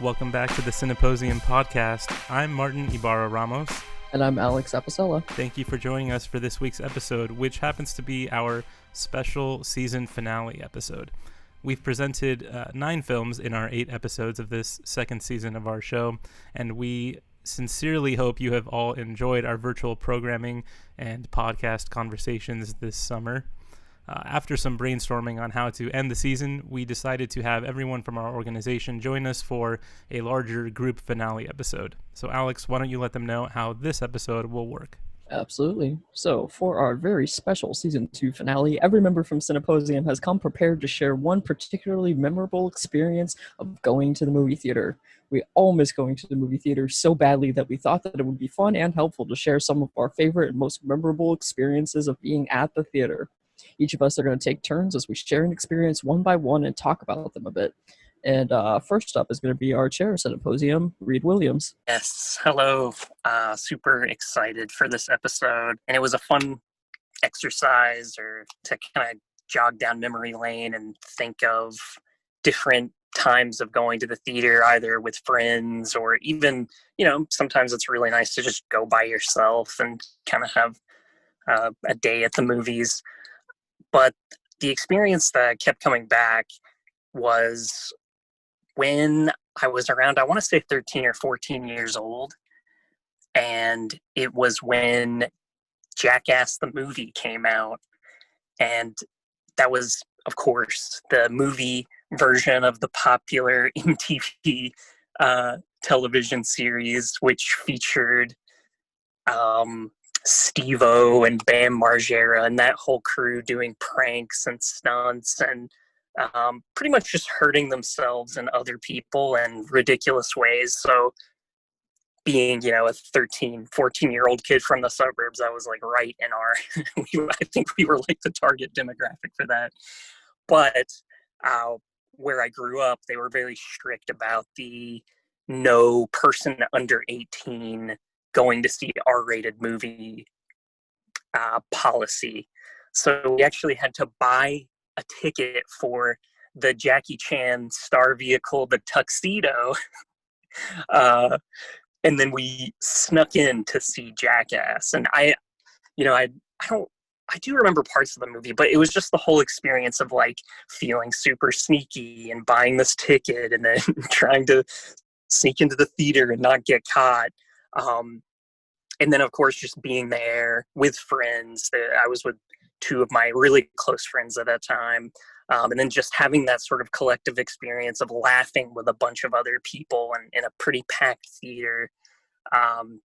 Welcome back to the Cineposium podcast. I'm Martin Ibarra Ramos. And I'm Alex Apicella. Thank you for joining us for this week's episode, which happens to be our special season finale episode. We've presented 9 films in our 8 episodes of this second season of our show, and we sincerely hope you have all enjoyed our virtual programming and podcast conversations this summer. After some brainstorming on how to end the season, we decided to have everyone from our organization join us for a larger group finale episode. So Alex, why don't you let them know how this episode will work? Absolutely. So, for our very special Season 2 finale, every member from Cineposium has come prepared to share one particularly memorable experience of going to the movie theater. We all miss going to the movie theater so badly that we thought that it would be fun and helpful to share some of our favorite and most memorable experiences of being at the theater. Each of us are going to take turns as we share an experience one by one and talk about them a bit. And first up is going to be our chair of Cineposium, Reed Williams. Yes, hello. Super excited for this episode. And it was a fun exercise or to kind of jog down memory lane and think of different times of going to the theater, either with friends or even, sometimes it's really nice to just go by yourself and kind of have a day at the movies. But the experience that kept coming back was when I was around, I want to say 13 or 14 years old. And it was when Jackass the movie came out. And that was, of course, the movie version of the popular MTV television series, which featured Steve-O and Bam Margera and that whole crew doing pranks and stunts and pretty much just hurting themselves and other people in ridiculous ways. So being, a 13, 14-year-old kid from the suburbs, I was like right in our, I think we were like the target demographic for that. But where I grew up, they were very strict about the no person under 18 going to see R-rated movie policy. So we actually had to buy a ticket for the Jackie Chan star vehicle, the Tuxedo, and then we snuck in to see Jackass. And I do remember parts of the movie, but it was just the whole experience of like feeling super sneaky and buying this ticket and then trying to sneak into the theater and not get caught. And then, of course, just being there with friends. I was with 2 of my really close friends at that time. And then just having that sort of collective experience of laughing with a bunch of other people and in a pretty packed theater. And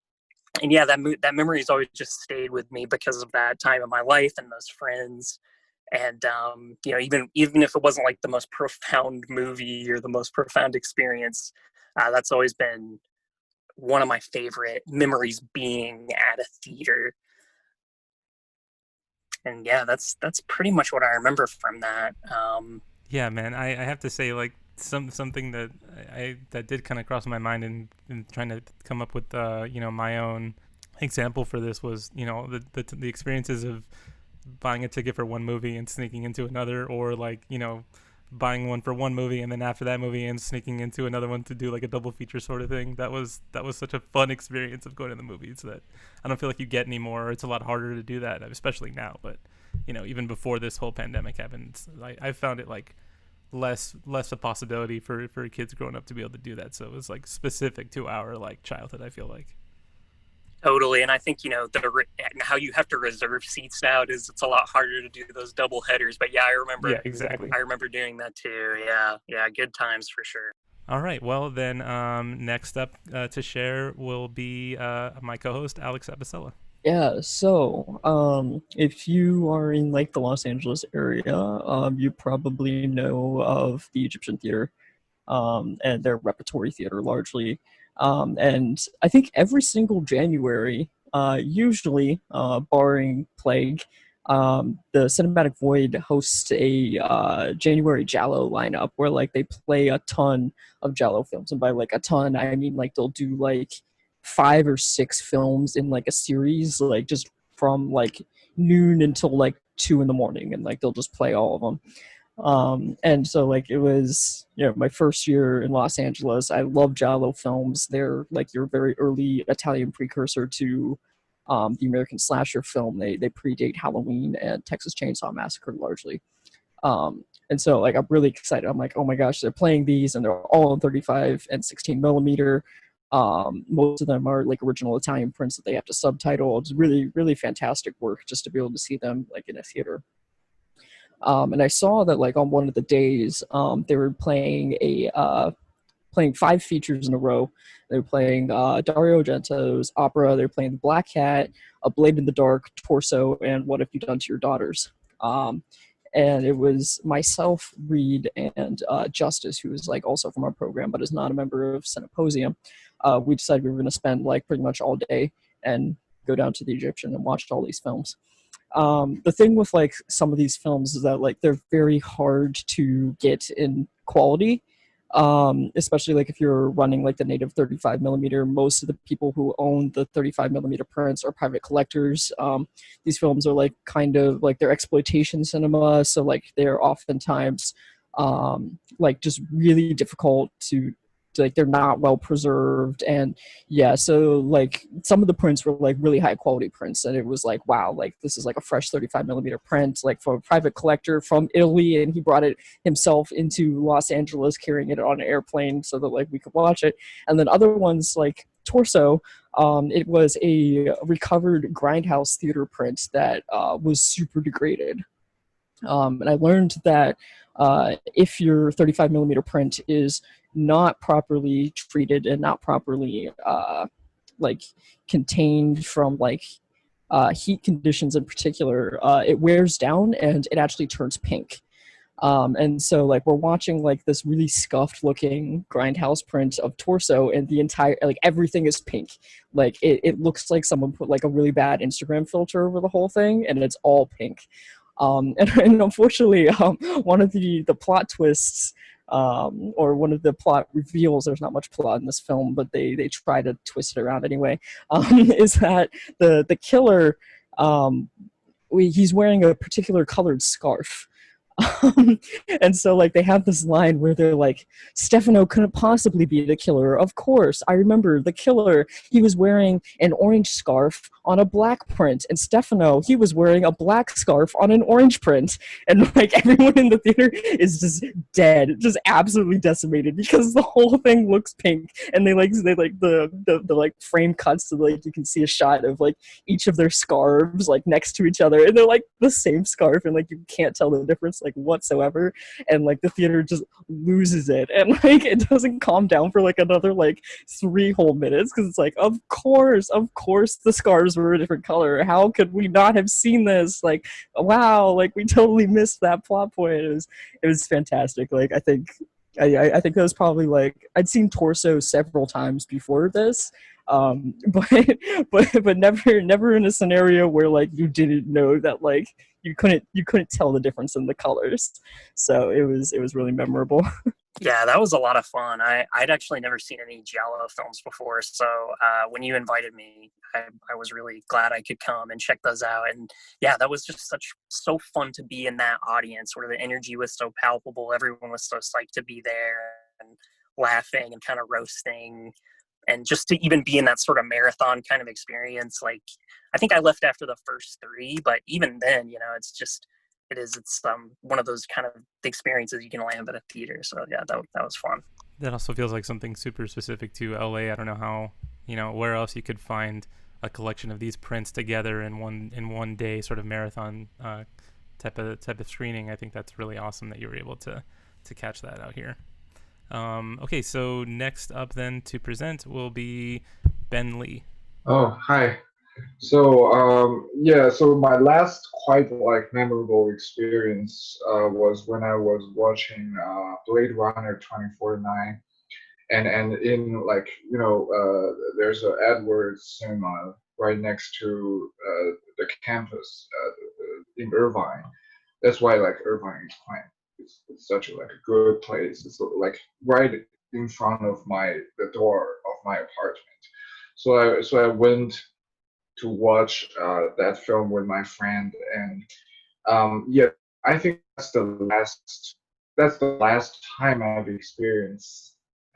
yeah, that memory has always just stayed with me because of that time of my life and those friends. And, even if it wasn't like the most profound movie or the most profound experience, that's always been one of my favorite memories, being at a theater. And yeah, that's pretty much what I remember from that. Yeah, man, I have to say, like, something that that did kind of cross my mind in trying to come up with my own example for this was the experiences of buying a ticket for one movie and sneaking into another, or like buying one for one movie and then after that movie and sneaking into another one to do like a double feature sort of thing. That was such a fun experience of going to the movies that I don't feel like you get anymore. It's a lot harder to do that, especially now. But even before this whole pandemic happened, I found it like less a possibility for kids growing up to be able to do that. So it was like specific to our like childhood, I feel like. Totally. And I think, how you have to reserve seats now it's a lot harder to do those double headers. But yeah, I remember. Yeah, exactly. I remember doing that too. Yeah. Good times for sure. All right. Well, then next up to share will be my co-host, Alex Apicella. Yeah, so if you are in like the Los Angeles area, you probably know of the Egyptian Theater and their repertory theater largely. And I think every single January, usually barring plague, the Cinematic Void hosts a January Giallo lineup where like they play a ton of Giallo films. And by like a ton, I mean like they'll do like 5 or 6 films in like a series, like just from like noon until like 2 in the morning, and like they'll just play all of them. And so like it was, my first year in Los Angeles. I love giallo films. They're like your very early Italian precursor to the American slasher film. They predate Halloween and Texas Chainsaw Massacre largely. And so like I'm really excited. I'm like, oh my gosh, they're playing these and they're all in 35 and 16 millimeter. Most of them are like original Italian prints that they have to subtitle. It's really, really fantastic work just to be able to see them like in a theater. And I saw that like on one of the days, they were playing 5 features in a row. They were playing Dario Argento's opera. They were playing The Black Cat, A Blade in the Dark, Torso, and What Have You Done to Your Daughters? And it was myself, Reed, and Justice, who is like also from our program but is not a member of Cineposium. We decided we were going to spend like pretty much all day and go down to the Egyptian and watch all these films. The thing with like some of these films is that like they're very hard to get in quality, especially like if you're running like the native 35 millimeter. Most of the people who own the 35 millimeter prints are private collectors. These films are like kind of like they're exploitation cinema, so like they're oftentimes like just really difficult to like they're not well preserved. And yeah, so like some of the prints were like really high quality prints, and it was like, wow, like this is like a fresh 35 millimeter print like from a private collector from Italy, and he brought it himself into Los Angeles carrying it on an airplane so that like we could watch it. And then other ones like Torso, it was a recovered grindhouse theater print that was super degraded. And I learned that if your 35 millimeter print is not properly treated and not properly like contained from like heat conditions in particular, it wears down and it actually turns pink. And so like we're watching like this really scuffed looking grindhouse print of Torso, and the entire like everything is pink. Like it looks like someone put like a really bad Instagram filter over the whole thing, and it's all pink. And unfortunately, one of the plot twists, or one of the plot reveals, there's not much plot in this film, but they try to twist it around anyway, is that the killer, he's wearing a particular colored scarf. And so like they have this line where they're like, Stefano couldn't possibly be the killer. Of course, I remember the killer. He was wearing an orange scarf on a black print, and Stefano, he was wearing a black scarf on an orange print. And like everyone in the theater is just dead, just absolutely decimated because the whole thing looks pink. And they like the like frame cuts so like you can see a shot of like each of their scarves like next to each other, and they're like the same scarf, and like you can't tell the difference like whatsoever. And like the theater just loses it, and like it doesn't calm down for like another like 3 whole minutes, because it's like, of course the scarves were a different color. How could we not have seen this? Like, wow, like we totally missed that plot point. It was fantastic. Like I think that was probably like I'd seen Torso several times before this, but but never in a scenario where like you didn't know that like you couldn't tell the difference in the colors. So it was really memorable. Yeah, that was a lot of fun. I'd actually never seen any giallo films before, so when you invited me, I was really glad I could come and check those out. And yeah, that was just so fun to be in that audience where the energy was so palpable. Everyone was so psyched to be there and laughing and kind of roasting, and just to even be in that sort of marathon kind of experience. Like, I think I left after the first 3, but even then, it's one of those kind of experiences you can land at a theater. So yeah, that was fun. That also feels like something super specific to LA. I don't know how, where else you could find a collection of these prints together in one day, sort of marathon type of screening. I think that's really awesome that you were able to catch that out here. Okay, so next up then to present will be Ben Lee. Oh, hi. So my last quite like memorable experience was when I was watching Blade Runner 2049, and in like there's a Edwards cinema right next to the campus in Irvine. That's why like Irvine is quite it's such a like a good place. It's like right in front of the door of my apartment. So I went to watch that film with my friend, and yeah, I think that's the last time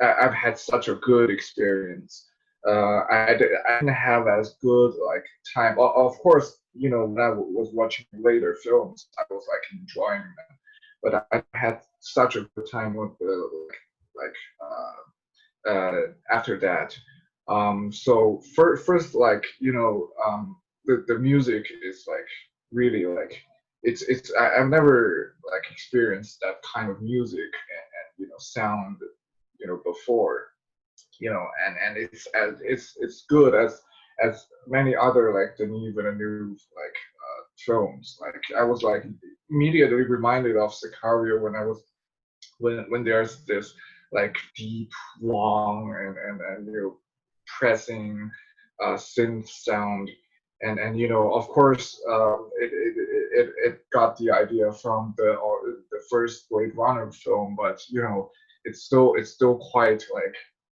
I've had such a good experience. I didn't have as good like time. Of course, when I was watching later films, I was like enjoying them, but I had such a good time with the after that. So first, like the music is like really like I've never like experienced that kind of music and sound before, and it's good as many other like the new like films. Like I was like immediately reminded of Sicario when I was when there's this like deep, long, and pressing synth sound, and of course it got the idea from the first Blade Runner film, but it's still quite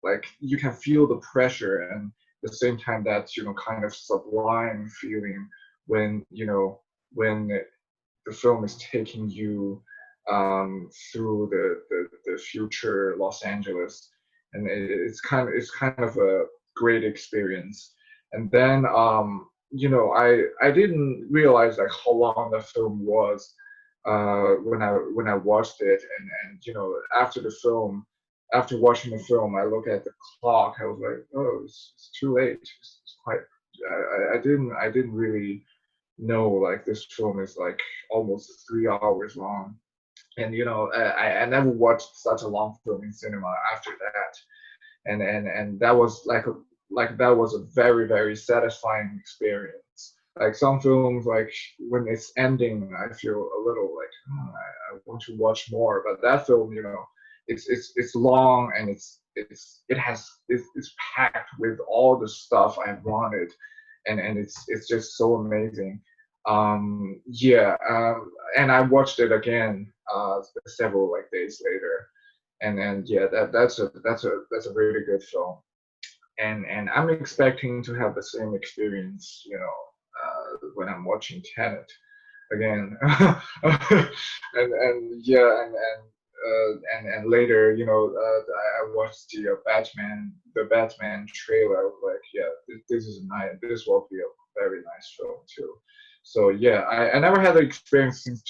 like you can feel the pressure and at the same time that kind of sublime feeling when when the film is taking you through the future Los Angeles, and it's kind of a great experience. And then I didn't realize like how long the film was when I watched it, and after watching the film, I look at the clock. I was like, oh, it's too late. It's quite. I didn't really know like this film is like almost 3 hours long, and I never watched such a long film in cinema after that, and that was like that was a very, very satisfying experience. Like some films, like when it's ending, I feel a little like I want to watch more, but that film, it's long, and it's packed with all the stuff I wanted, and it's just so amazing. Yeah, and I watched it again several like days later, and yeah, that's a really good film, and I'm expecting to have the same experience, when I'm watching Tenet again, and yeah, and later, I watched the Batman trailer. I was like, yeah, this is nice. This will be a very nice film too. So yeah, I never had the experience since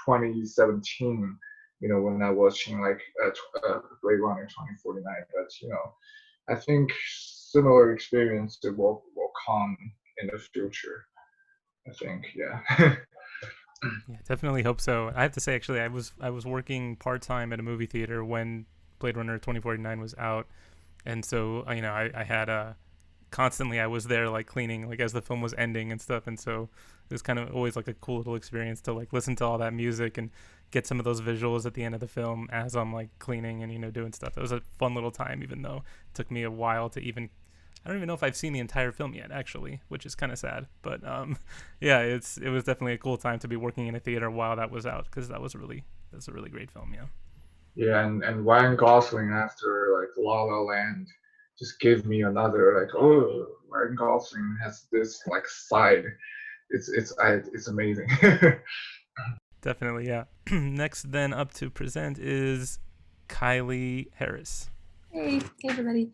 2017. When I was watching like Blade Runner 2049, but I think similar experience will come in the future. I think, yeah. Yeah, definitely hope so. I have to say, actually, I was working part time at a movie theater when Blade Runner 2049 was out, and so I had constantly I was there like cleaning like as the film was ending and stuff, and so it was kind of always like a cool little experience to like listen to all that music and get some of those visuals at the end of the film as I'm like cleaning and doing stuff. It was a fun little time, even though it took me a while to even. I don't even know if I've seen the entire film yet, actually, which is kind of sad. But yeah, it was definitely a cool time to be working in a theater while that was out, because that's a really great film. Yeah. Yeah, and Ryan Gosling after like La La Land just gave me another like, oh, Ryan Gosling has this like side. It's amazing. Definitely, yeah. Next, then up to present is Kylie Harris. Hey everybody.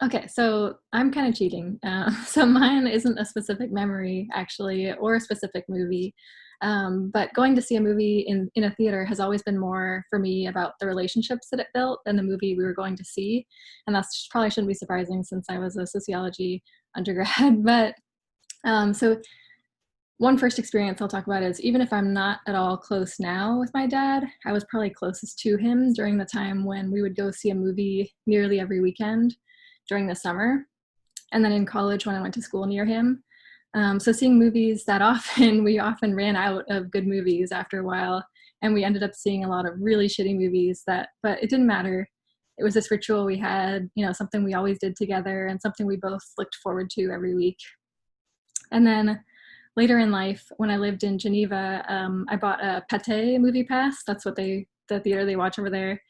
Okay, so I'm kind of cheating. So mine isn't a specific memory, actually, or a specific movie. But going to see a movie in a theater has always been more for me about the relationships that it built than the movie we were going to see. And that's probably shouldn't be surprising since I was a sociology undergrad. But so one first experience I'll talk about is, even if I'm not at all close now with my dad, I was probably closest to him during the time when we would go see a movie nearly every weekend during the summer. And then in college when I went to school near him. So seeing movies that often, we often ran out of good movies after a while. And we ended up seeing a lot of really shitty movies but it didn't matter. It was this ritual we had, something we always did together and something we both looked forward to every week. And then later in life, when I lived in Geneva, I bought a Pathé movie pass. That's what the theater they watch over there.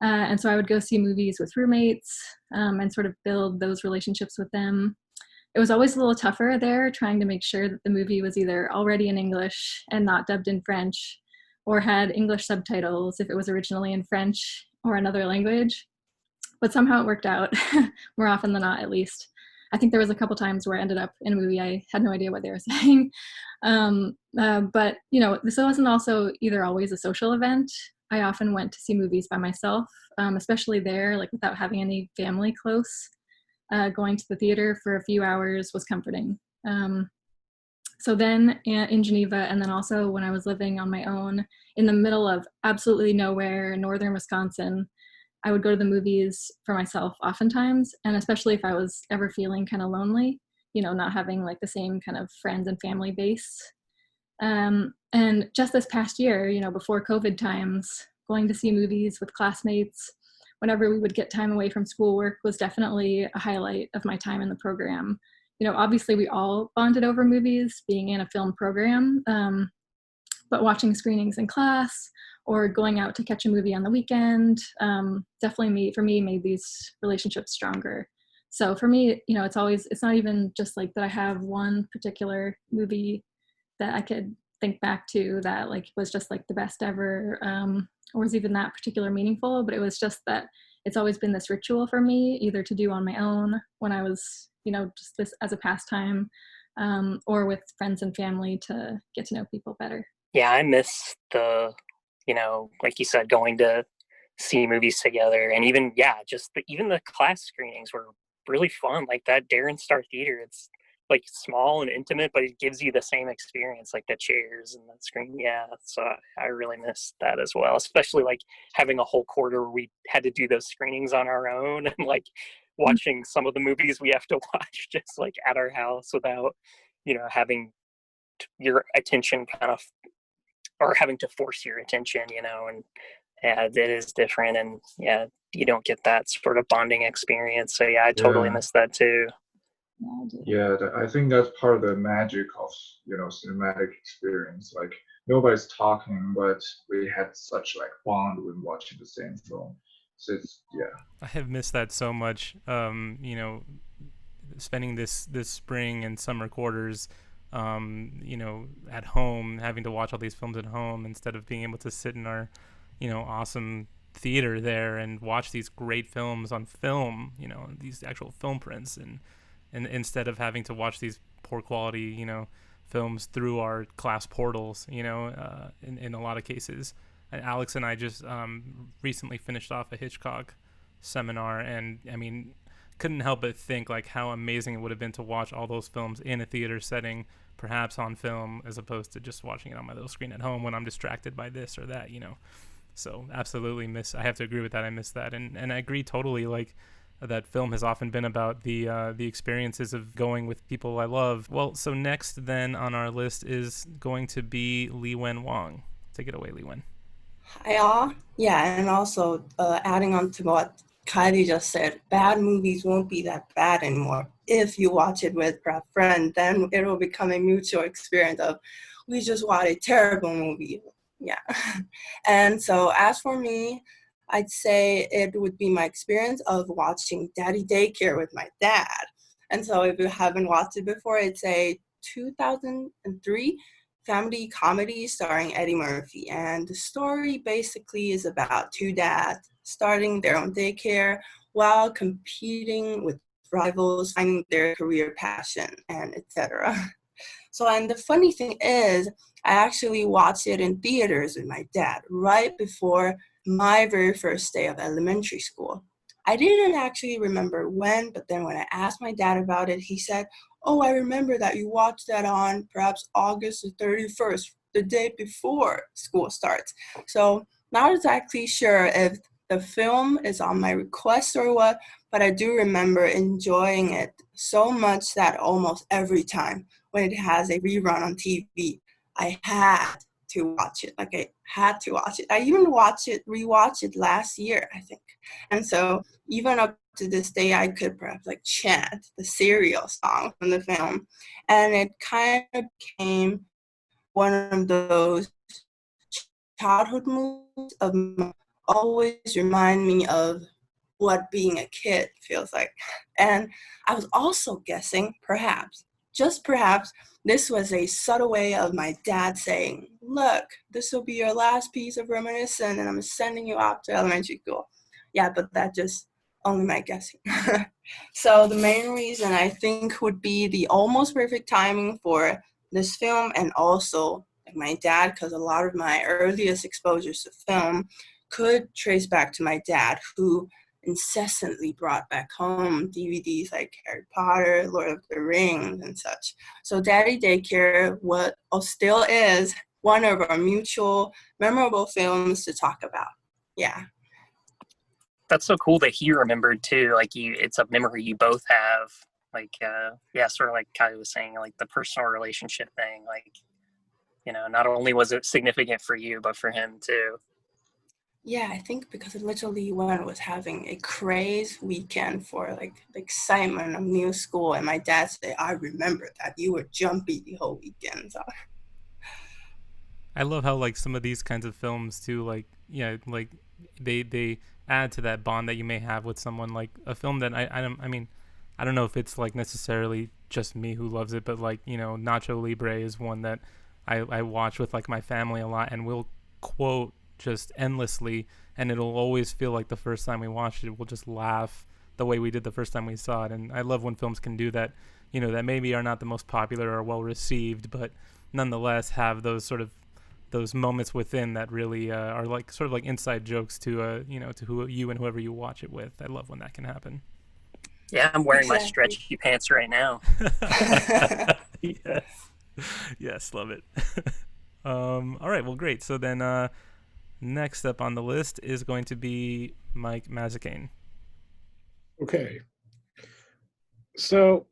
And so I would go see movies with roommates and sort of build those relationships with them. It was always a little tougher there, trying to make sure that the movie was either already in English and not dubbed in French, or had English subtitles if it was originally in French or another language. But somehow it worked out, more often than not, at least. I think there was a couple times where I ended up in a movie I had no idea what they were saying. But, you know, this wasn't also either always a social event. I often went to see movies by myself, especially there, like without having any family close. Going to the theater for a few hours was comforting. So then in Geneva, and then also when I was living on my own in the middle of absolutely nowhere, northern Wisconsin, I would go to the movies for myself oftentimes, and especially if I was ever feeling kind of lonely, you know, not having like the same kind of friends and family base. And just this past year, you know, before COVID times, going to see movies with classmates whenever we would get time away from schoolwork was definitely a highlight of my time in the program. You know, obviously we all bonded over movies, being in a film program, but watching screenings in class or going out to catch a movie on the weekend definitely for me made these relationships stronger. So for me, you know, it's not even just like that I have one particular movie that I could think back to that like was just like the best ever, or was even that particular meaningful, but it was just that it's always been this ritual for me, either to do on my own when I was, you know, just this as a pastime, or with friends and family to get to know people better. Yeah, I miss the, you know, like you said, going to see movies together, and even even the class screenings were really fun. Like that Darren Star Theater, it's like small and intimate, but it gives you the same experience, like the chairs and the screen. Yeah, so I really miss that as well, especially like having a whole quarter where we had to do those screenings on our own and like watching some of the movies we have to watch just like at our house without, you know, having your attention kind of, or having to force your attention, you know. And yeah, it is different, and yeah, you don't get that sort of bonding experience. So yeah, I totally miss that too. Yeah, I think that's part of the magic of, you know, cinematic experience. Like nobody's talking, but we had such like bond when watching the same film. So it's, yeah. I have missed that so much. You know, spending this spring and summer quarters, you know, at home, having to watch all these films at home instead of being able to sit in our, you know, awesome theater there and watch these great films on film, you know, these actual film prints, and instead of having to watch these poor quality, you know, films through our class portals, you know, in a lot of cases. And Alex and I just recently finished off a Hitchcock seminar, and I mean, couldn't help but think like how amazing it would have been to watch all those films in a theater setting, perhaps on film, as opposed to just watching it on my little screen at home when I'm distracted by this or that, you know. So absolutely I have to agree with that. I miss that, and I agree totally. Like, that film has often been about the experiences of going with people I love. Well, so next then on our list is going to be Lee Wen Wong. Take it away, Lee Wen. Hi all. Yeah, and also adding on to what Kylie just said, bad movies won't be that bad anymore. If you watch it with a friend, then it will become a mutual experience of, we just watched a terrible movie. Yeah. And so as for me, I'd say it would be my experience of watching Daddy Daycare with my dad. And so if you haven't watched it before, it's a 2003 family comedy starring Eddie Murphy. And the story basically is about two dads starting their own daycare while competing with rivals, finding their career passion, and etc. So, and the funny thing is, I actually watched it in theaters with my dad right before my very first day of elementary school. I didn't actually remember when, but then when I asked my dad about it, he said, "Oh, I remember that you watched that on perhaps August the 31st, the day before school starts." So not exactly sure if the film is on my request or what, but I do remember enjoying it so much that almost every time when it has a rerun on TV, I had to watch it. Like I had to watch it. I even rewatched it last year, I think. And so even up to this day, I could perhaps like chant the Serial song from the film. And it kind of became one of those childhood movies of always remind me of what being a kid feels like. And I was also guessing perhaps just perhaps this was a subtle way of my dad saying, look, this will be your last piece of reminiscence and I'm sending you off to elementary school. Yeah, but that just only my guessing. So the main reason I think would be the almost perfect timing for this film, and also like my dad, because a lot of my earliest exposures to film could trace back to my dad, who incessantly brought back home DVDs like Harry Potter, Lord of the Rings, and such. So Daddy Daycare still is one of our mutual memorable films to talk about. Yeah. That's so cool that he remembered too. Like it's a memory you both have. Like, sort of like Kai was saying, like the personal relationship thing. Like, not only was it significant for you, but for him too. Yeah, I think because literally one was having a crazy weekend for like the excitement of new school, and my dad said, I remember that you were jumpy the whole weekend. So. I love how like some of these kinds of films too, like like they add to that bond that you may have with someone. Like a film that I don't know if it's like necessarily just me who loves it, but like Nacho Libre is one that I watch with like my family a lot, and we'll quote just endlessly, and it'll always feel like the first time we watched it. We'll just laugh the way we did the first time we saw it. And I love when films can do that, that maybe are not the most popular or well received, but nonetheless have those moments within that really are like sort of like inside jokes to to whoever you watch it with. I love when that can happen. Yeah, I'm wearing my stretchy pants right now. Yes, love it. All right, well, great. So then next up on the list is going to be Mike Mazzacane. Okay. So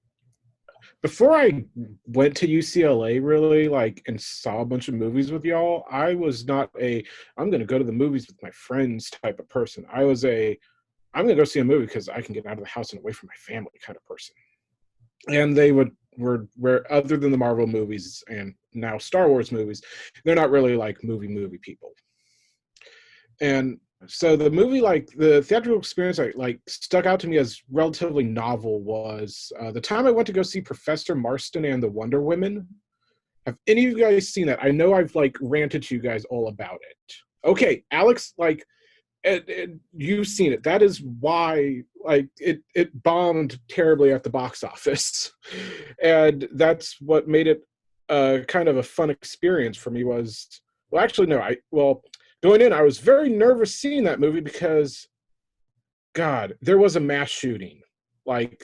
before I went to UCLA really and saw a bunch of movies with y'all, I was not I'm going to go to the movies with my friends type of person. I was I'm going to go see a movie because I can get out of the house and away from my family kind of person. And they were other than the Marvel movies and now Star Wars movies, they're not really like movie people. And so the movie, the theatrical experience, stuck out to me as relatively novel was the time I went to go see Professor Marston and the Wonder Women. Have any of you guys seen that? I know I've ranted to you guys all about it. Okay, Alex, you've seen it. That is why it bombed terribly at the box office, and that's what made it kind of a fun experience for me. Going in, I was very nervous seeing that movie because, God, there was a mass shooting,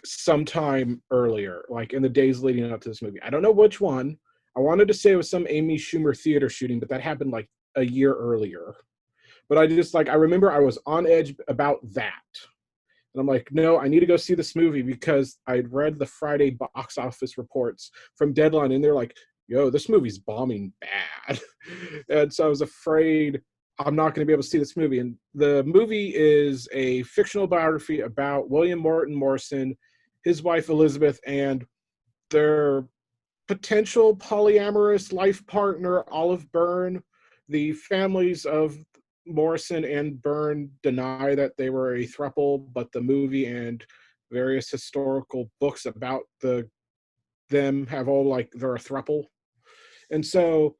sometime earlier, in the days leading up to this movie. I don't know which one. I wanted to say it was some Amy Schumer theater shooting, but that happened, a year earlier. But I remember I was on edge about that. And I'm like, no, I need to go see this movie because I'd read the Friday box office reports from Deadline, and they're like, yo, this movie's bombing bad. And so I was afraid I'm not going to be able to see this movie. And the movie is a fictional biography about William Morton Morrison, his wife Elizabeth, and their potential polyamorous life partner, Olive Byrne. The families of Morrison and Byrne deny that they were a throuple, but the movie and various historical books about them have all they're a throuple. And so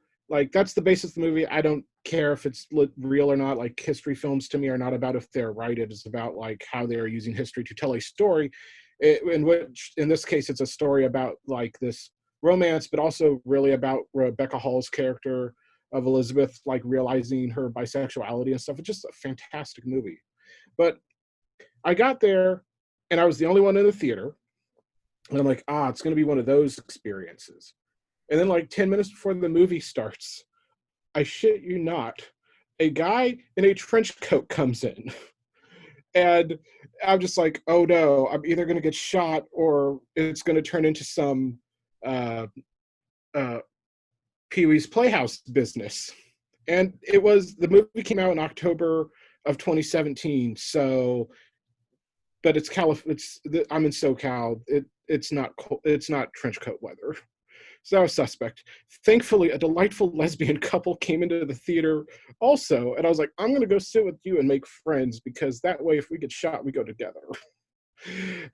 that's the basis of the movie. I don't care if it's real or not. History films to me are not about if they're right. It is about how they are using history to tell a story, in which in this case it's a story about this romance, but also really about Rebecca Hall's character of Elizabeth realizing her bisexuality and stuff. It's just a fantastic movie. But I got there and I was the only one in the theater, and I'm like, it's going to be one of those experiences. And then 10 minutes before the movie starts, I shit you not, a guy in a trench coat comes in. And I'm just like, oh no, I'm either going to get shot or it's going to turn into some Pee-wee's Playhouse business. And the movie came out in October of 2017. So, but I'm in SoCal. It's not trench coat weather. So that was suspect. Thankfully, a delightful lesbian couple came into the theater also, and I was like, I'm going to go sit with you and make friends, because that way, if we get shot, we go together.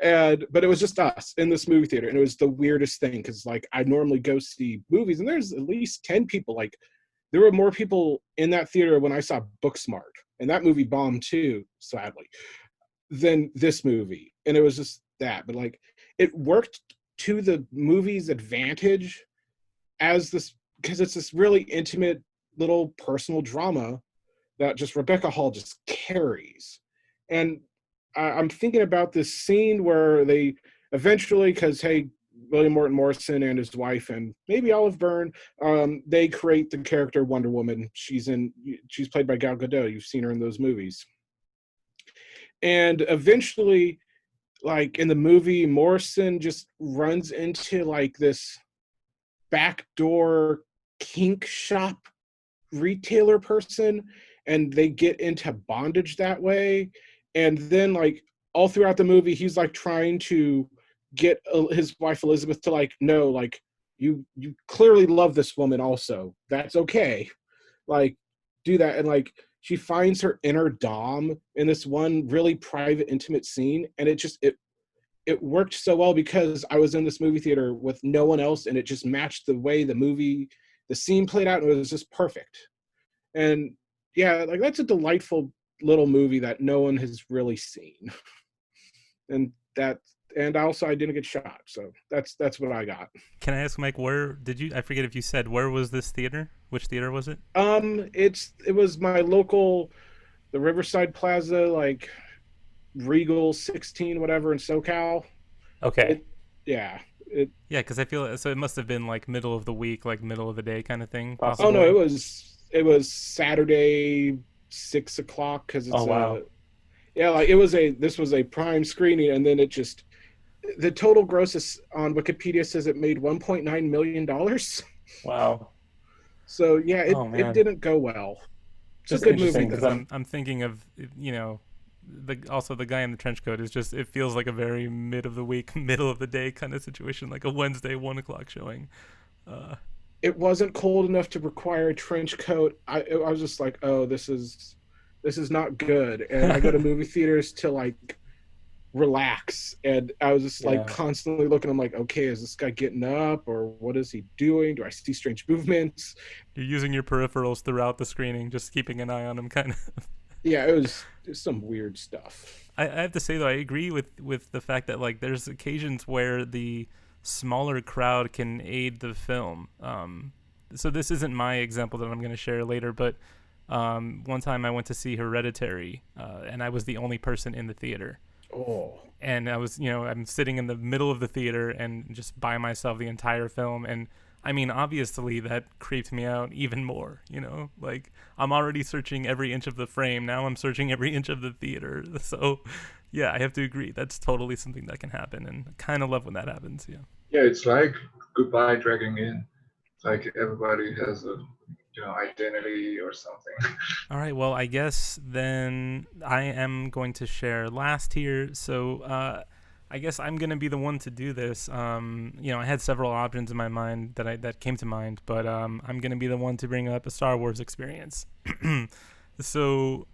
But it was just us in this movie theater, and it was the weirdest thing because like I normally go see movies, and there's at least 10 people. Like there were more people in that theater when I saw Booksmart, and that movie bombed too, sadly, than this movie. And it was just that, but like it worked to the movie's advantage as this, because it's this really intimate little personal drama that just Rebecca Hall just carries. And I'm thinking about this scene where they eventually, because hey, William Morton Morrison and his wife and maybe Olive Byrne, they create the character Wonder Woman. She's played by Gal Gadot. You've seen her in those movies. And eventually, like in the movie, Morrison just runs into like this backdoor kink shop retailer person, and they get into bondage that way. And then like all throughout the movie, he's like trying to get his wife Elizabeth to like, no, like you clearly love this woman also. That's okay. Like do that. And like she finds her inner dom in this one really private, intimate scene. And it worked so well because I was in this movie theater with no one else, and it just matched the way the scene played out, and it was just perfect. And yeah, like that's a delightful little movie that no one has really seen. And also I didn't get shot, so that's what I got. Can I ask, Mike, where did you? I forget if you said where was this theater? Which theater was it? It was my local, the Riverside Plaza, like Regal 16 whatever in SoCal. Okay. Yeah, because I feel so. It must have been like middle of the week, like middle of the day kind of thing. Possibly. Oh no, it was Saturday 6 o'clock because it's wow. Like this was a prime screening, and then the total gross on Wikipedia says it made $1.9 million. Wow. So yeah, it didn't go well. It's just a good movie because I'm thinking of, you know, the guy in the trench coat is just, it feels like a very mid of the week, middle of the day kind of situation, like a Wednesday 1 o'clock showing. It wasn't cold enough to require a trench coat. I was just like, oh, this is not good. And I go to movie theaters to like relax, and I was just like constantly looking. I'm like, okay, is this guy getting up, or what is he doing? Do I see strange movements? You're using your peripherals throughout the screening, just keeping an eye on him, kind of. Yeah, it was some weird stuff. I have to say though, I agree with the fact that like there's occasions where the smaller crowd can aid the film. So this isn't my example that I'm going to share later, but one time I went to see Hereditary, and I was the only person in the theater. Oh. And I was, you know, I'm sitting in the middle of the theater and just by myself the entire film. And I mean, obviously that creeped me out even more, you know, like I'm already searching every inch of the frame. Now I'm searching every inch of the theater. So yeah, I have to agree. That's totally something that can happen. And I kind of love when that happens. Yeah. Yeah. It's like Goodbye Dragging In. Like everybody has a, you know, identity or something. All right, well, I guess then I am going to share last here. So I guess I'm going to be the one to do this. You know, I had several options in my mind that came to mind, but I'm going to be the one to bring up a Star Wars experience. So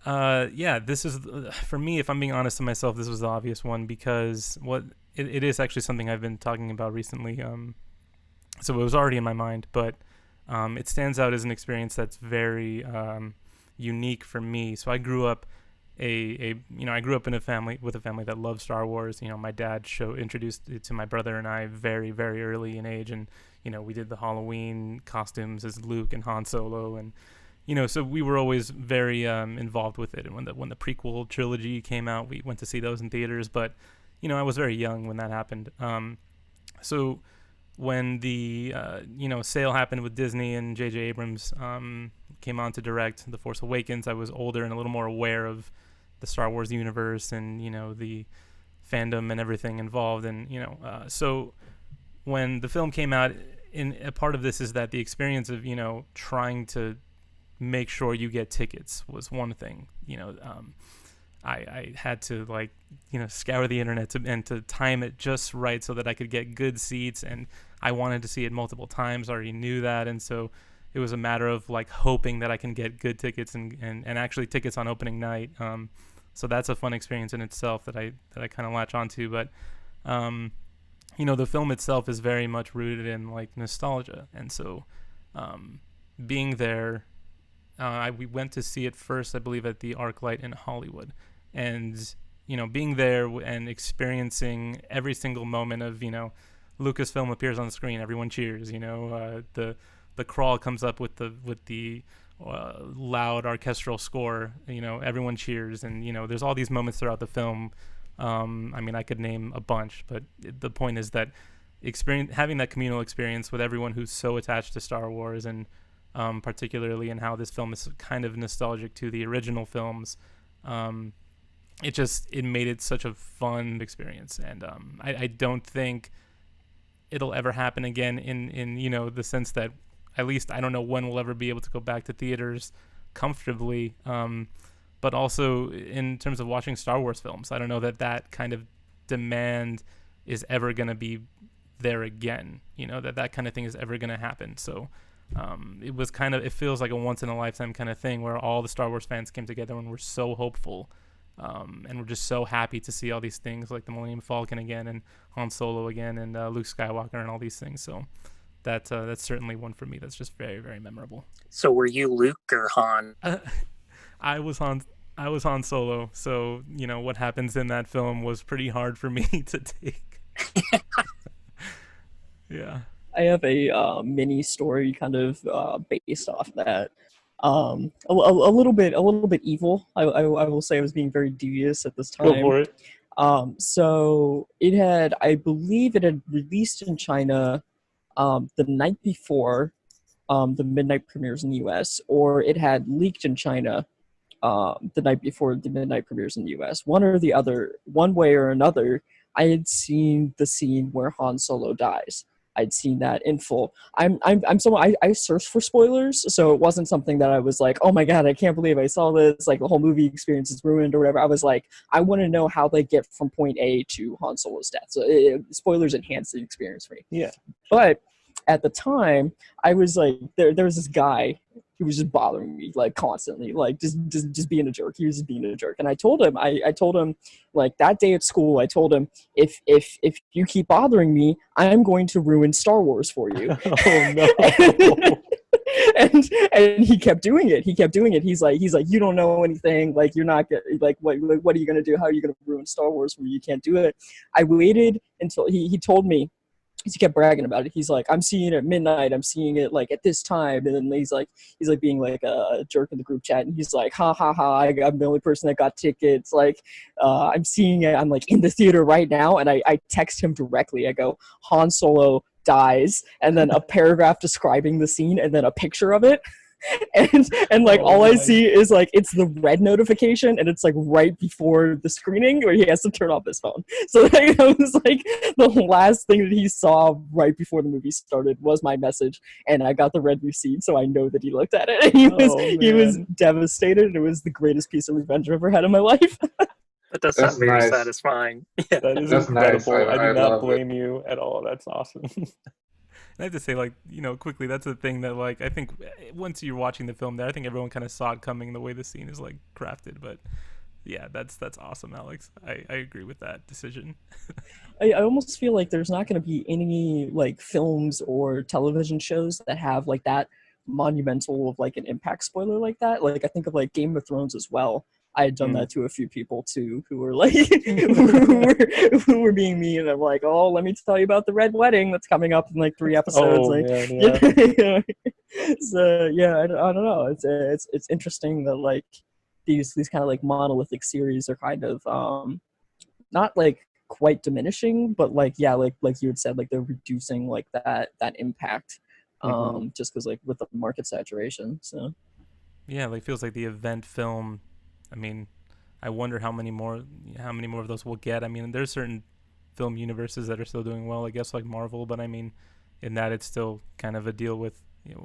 yeah, this is, for me, if I'm being honest to myself, this was the obvious one because it is actually something I've been talking about recently. So it was already in my mind, but it stands out as an experience that's very unique for me. So I grew up I grew up in a family that loved Star Wars. You know, my dad introduced it to my brother and I very, very early in age, and you know, we did the Halloween costumes as Luke and Han Solo, and you know, so we were always very involved with it. And when the prequel trilogy came out, we went to see those in theaters. But you know, I was very young when that happened. So when the sale happened with Disney and J.J. Abrams came on to direct The Force Awakens, I was older and a little more aware of the Star Wars universe and, you know, the fandom and everything involved. And, you know, so when the film came out, a part of this is that the experience of, you know, trying to make sure you get tickets was one thing. You know, I had to, like, you know, scour the internet and to time it just right so that I could get good seats, and I wanted to see it multiple times. I already knew that, and so it was a matter of like hoping that I can get good tickets and actually tickets on opening night. So that's a fun experience in itself that I kind of latch onto. But the film itself is very much rooted in like nostalgia, and so being there, we went to see it first, I believe, at the ArcLight in Hollywood, and being there and experiencing every single moment of Lucasfilm appears on the screen, everyone cheers. The crawl comes up with the loud orchestral score. Everyone cheers, and there's all these moments throughout the film. I could name a bunch, but the point is that having that communal experience with everyone who's so attached to Star Wars, and particularly in how this film is kind of nostalgic to the original films, it made it such a fun experience. And I don't think it'll ever happen again in the sense that, at least I don't know when we'll ever be able to go back to theaters comfortably. But also in terms of watching Star Wars films, I don't know that kind of demand is ever going to be there again, that kind of thing is ever going to happen. So it feels like a once in a lifetime kind of thing where all the Star Wars fans came together and were so hopeful. And we're just so happy to see all these things like the Millennium Falcon again, and Han Solo again, and Luke Skywalker, and all these things. So that's certainly one for me that's just very, very memorable. So were you Luke or Han? I was Han Solo, so what happens in that film was pretty hard for me to take. Yeah, I have a mini story kind of based off that. A little bit evil. I will say I was being very devious at this time. Go for it. So I believe it had released in China the night before the midnight premieres in the US, or it had leaked in China the night before the midnight premieres in the US. One or the other, one way or another, I had seen the scene where Han Solo dies. I'd seen that in full. I'm someone I searched for spoilers, so it wasn't something that I was like, oh my god, I can't believe I saw this, like the whole movie experience is ruined or whatever. I was like, I want to know how they get from point A to Han Solo's death. So spoilers enhance the experience for me. Yeah. But at the time, I was like, there was this guy who was just bothering me like constantly, like just being a jerk. He was just being a jerk, and I told him, like that day at school, I told him, if you keep bothering me, I'm going to ruin Star Wars for you. Oh no. and he kept doing it. He's like, you don't know anything. Like you're not like what are you gonna do? How are you gonna ruin Star Wars for me? You can't do it. I waited until he told me. He kept bragging about it. He's like, I'm seeing it at midnight. I'm seeing it like at this time. And then he's like being like a jerk in the group chat. And he's like, ha ha ha, I'm the only person that got tickets. Like, I'm seeing it. I'm like in the theater right now. And I text him directly. I go, Han Solo dies. And then a paragraph describing the scene and then a picture of it. And like all I see is like it's the red notification, and it's like right before the screening where he has to turn off his phone. So like, it was like the last thing that he saw right before the movie started was my message, and I got the red receipt, so I know that he looked at it. And he was devastated. It was the greatest piece of revenge I've ever had in my life. That does sound very satisfying. Yeah, that is That's incredible. nice. I do not love blame you at all. That's awesome. I have to say, like, quickly, that's the thing that, like, I think once you're watching the film there, I think everyone kind of saw it coming the way the scene is, like, crafted. But, yeah, that's awesome, Alex. I agree with that decision. I almost feel like there's not going to be any, like, films or television shows that have, like, that monumental of, like, an impact spoiler like that. Like, I think of, like, Game of Thrones as well. I had done that to a few people too, who were like, who were being mean. And I'm like, oh, let me tell you about the Red Wedding that's coming up in like 3 episodes. Yeah. So yeah, I don't know. It's interesting that like these kind of like monolithic series are kind of not like quite diminishing, but like like you had said, like they're reducing like that impact just because like with the market saturation. So yeah, like feels like the event film. I mean, I wonder how many more of those we'll get. I mean, there's certain film universes that are still doing well, I guess, like Marvel. But I mean, in that it's still kind of a deal with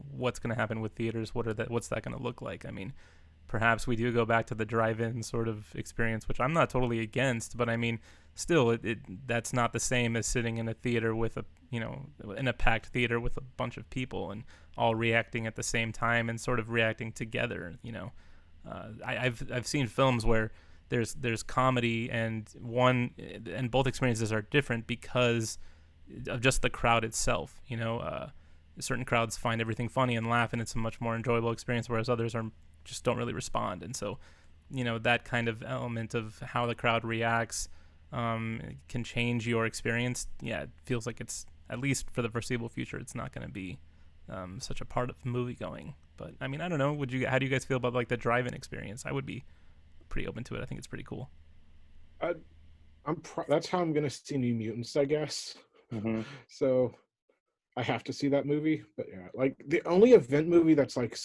what's going to happen with theaters. What's that going to look like? I mean, perhaps we do go back to the drive-in sort of experience, which I'm not totally against. But I mean, still, that's not the same as sitting in a theater with in a packed theater with a bunch of people and all reacting at the same time and sort of reacting together. I've seen films where there's comedy, and both experiences are different because of just the crowd itself. Certain crowds find everything funny and laugh, and it's a much more enjoyable experience, whereas others just don't really respond. And so, that kind of element of how the crowd reacts can change your experience. Yeah, it feels like it's, at least for the foreseeable future, it's not going to be such a part of movie going. But I mean, I don't know. How do you guys feel about like the drive-in experience? I would be pretty open to it. I think it's pretty cool. That's how I'm gonna see New Mutants, I guess. Mm-hmm. So I have to see that movie. But yeah, like the only event movie that's like,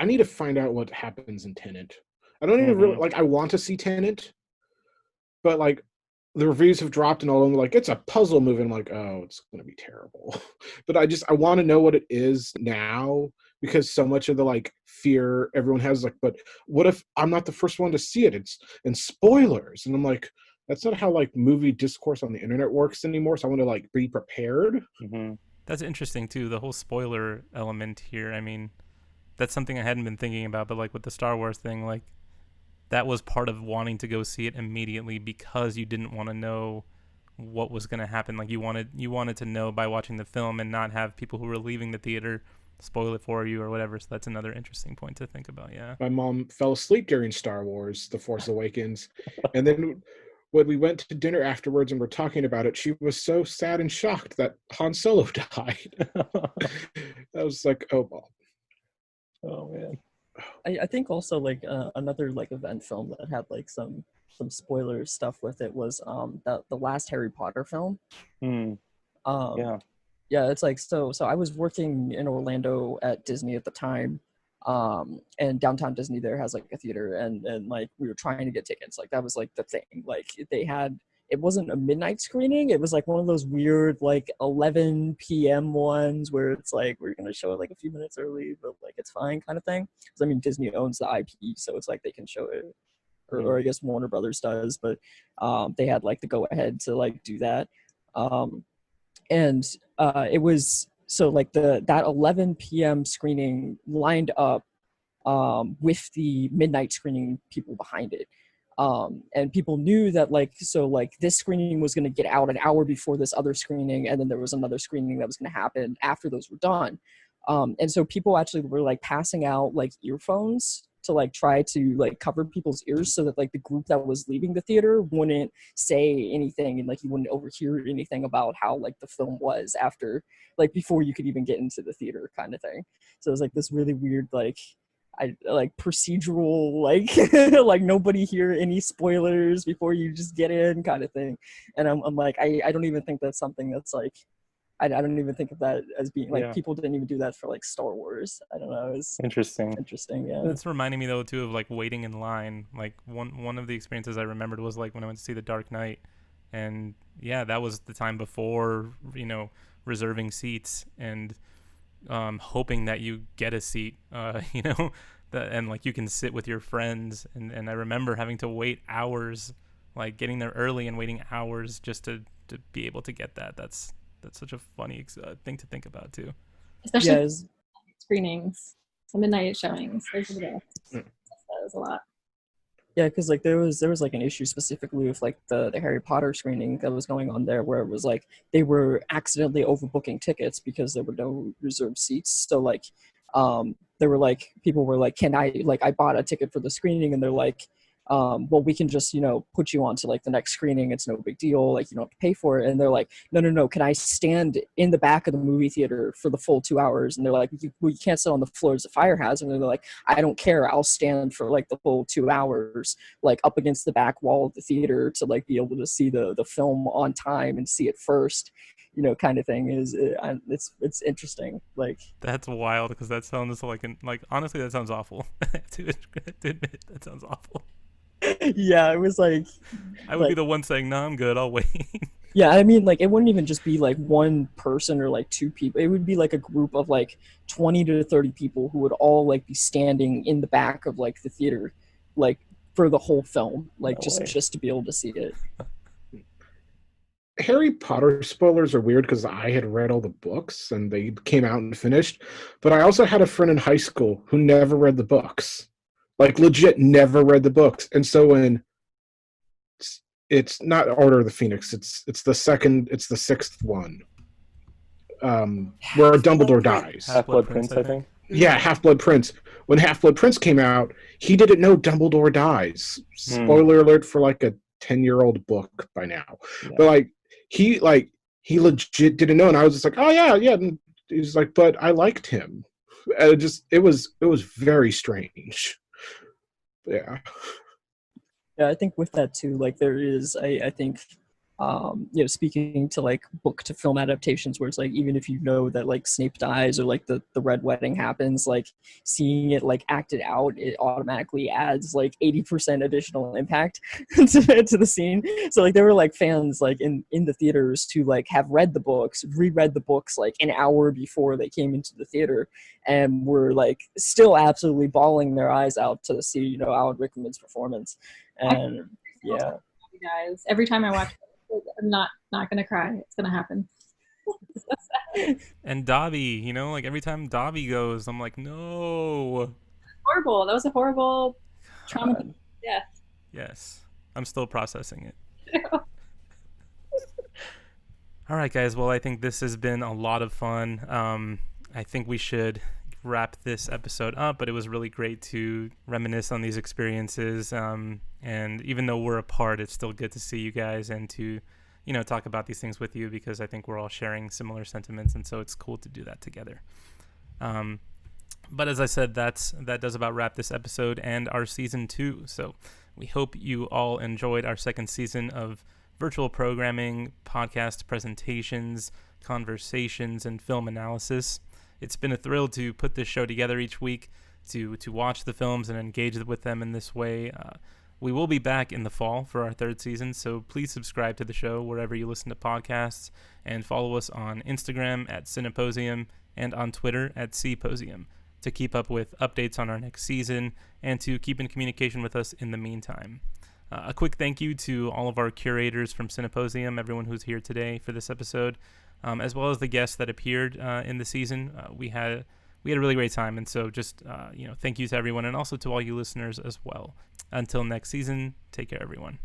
I need to find out what happens in Tenet. I don't even really like. I want to see Tenet, but like the reviews have dropped and all of them like it's a puzzle movie. I'm like, oh, it's gonna be terrible. But I want to know what it is now, because so much of the like fear everyone has, like, but what if I'm not the first one to see it? And spoilers, and I'm like, that's not how like movie discourse on the internet works anymore. So I want to like be prepared. Mm-hmm. That's interesting too, the whole spoiler element here. I mean, that's something I hadn't been thinking about, but like with the Star Wars thing, like that was part of wanting to go see it immediately because you didn't want to know what was going to happen. Like you wanted to know by watching the film and not have people who were leaving the theater spoil it for you or whatever. So that's another interesting point to think about. Yeah. My mom fell asleep during Star Wars The Force Awakens, and then when we went to dinner afterwards and we're talking about it, she was so sad and shocked that Han Solo died. I was like, oh, Bob. Oh man. I think also like another like event film that had like some spoiler stuff with it was the last Harry Potter film. Yeah. Yeah, it's like so I was working in Orlando at Disney at the time, and downtown Disney there has like a theater, and like we were trying to get tickets. Like that was like the thing. Like it wasn't a midnight screening. It was like one of those weird like 11 p.m. ones where it's like we're gonna show it like a few minutes early, but like it's fine kind of thing. Because I mean Disney owns the IP, so it's like they can show it, or I guess Warner Brothers does, but they had like the go ahead to like do that. And it was so like that 11 p.m. screening lined up with the midnight screening people behind it. And people knew that like this screening was going to get out an hour before this other screening, and then there was another screening that was going to happen after those were done. And so people actually were like passing out like earphones to like try to like cover people's ears so that like the group that was leaving the theater wouldn't say anything, and like you wouldn't overhear anything about how like the film was after, like before you could even get into the theater kind of thing. So it was like this really weird like procedural like like nobody hear any spoilers before you just get in kind of thing. And I'm like I don't even think that's something that's like I don't even think of that as being like people didn't even do that for like Star Wars. I don't know. It's interesting. Yeah. It's reminding me though too of like waiting in line. Like one of the experiences I remembered was like when I went to see The Dark Knight, and yeah, that was the time before reserving seats and hoping that you get a seat, and like you can sit with your friends. And I remember having to wait hours, like getting there early and waiting hours just to be able to get that. That's such a funny thing to think about too. Especially screenings, the midnight showings. Those are the best. That was a lot. Yeah, because like there was like an issue specifically with like the Harry Potter screening that was going on there, where it was like they were accidentally overbooking tickets because there were no reserved seats. So like there were like people were like, can I bought a ticket for the screening, and they're like, well, we can just put you on to like the next screening, it's no big deal, like you don't have to pay for it. And they're like, no, can I stand in the back of the movie theater for the full 2 hours? And they're like, you can't sit on the floor as a fire hazard. And they're like, I don't care, I'll stand for like the full 2 hours, like up against the back wall of the theater to like be able to see the film on time and see it first, kind of thing. It's interesting. Like that's wild, because that sounds like honestly that sounds awful. to admit, that sounds awful. Yeah, it was like I would be the one saying, no, I'm good, I'll wait. Yeah, I mean, like, it wouldn't even just be like one person or like two people. It would be like a group of like 20 to 30 people who would all like be standing in the back of like the theater, like for the whole film, like just to be able to see it. Harry Potter spoilers are weird because I had read all the books and they came out and finished, but I also had a friend in high school who never read the books. Like legit never read the books. And so when It's not Order of the Phoenix. It's the sixth one. Where Dumbledore dies. Half-Blood Prince, I think. Yeah, Half-Blood Prince. When Half-Blood Prince came out, he didn't know Dumbledore dies. Spoiler alert for like a 10-year-old book by now. Yeah. But he legit didn't know, and I was just like, oh yeah. And he's like, but I liked him. And it was very strange. Yeah. Yeah, I think with that too, like there is, I think, speaking to like book to film adaptations, where it's like even if you know that like Snape dies or like the Red Wedding happens, like seeing it like acted out, it automatically adds like 80% additional impact to the scene. So like there were like fans like in the theaters who like have read the books, reread the books like an hour before they came into the theater, and were like still absolutely bawling their eyes out to see Alan Rickman's performance. And yeah, guys, every time I watch it, I'm not gonna cry. It's gonna happen. And Dobby, like every time Dobby goes, I'm like, no. Horrible. That was a horrible trauma. Yeah. Yes, I'm still processing it. All right, guys. Well, I think this has been a lot of fun. I think we should wrap this episode up, but it was really great to reminisce on these experiences. And even though we're apart, it's still good to see you guys and to, talk about these things with you, because I think we're all sharing similar sentiments, and so it's cool to do that together. But as I said, that does about wrap this episode and our season 2. So we hope you all enjoyed our second season of virtual programming, podcast presentations, conversations, and film analysis. It's been a thrill to put this show together each week, to watch the films and engage with them in this way. We will be back in the fall for our third season, so please subscribe to the show wherever you listen to podcasts, and follow us on Instagram at Cineposium and on Twitter at Cposium to keep up with updates on our next season and to keep in communication with us in the meantime. A quick thank you to all of our curators from Cineposium, everyone who's here today for this episode, as well as the guests that appeared in the season. We had a really great time, and so just thank you to everyone, and also to all you listeners as well. Until next season, take care, everyone.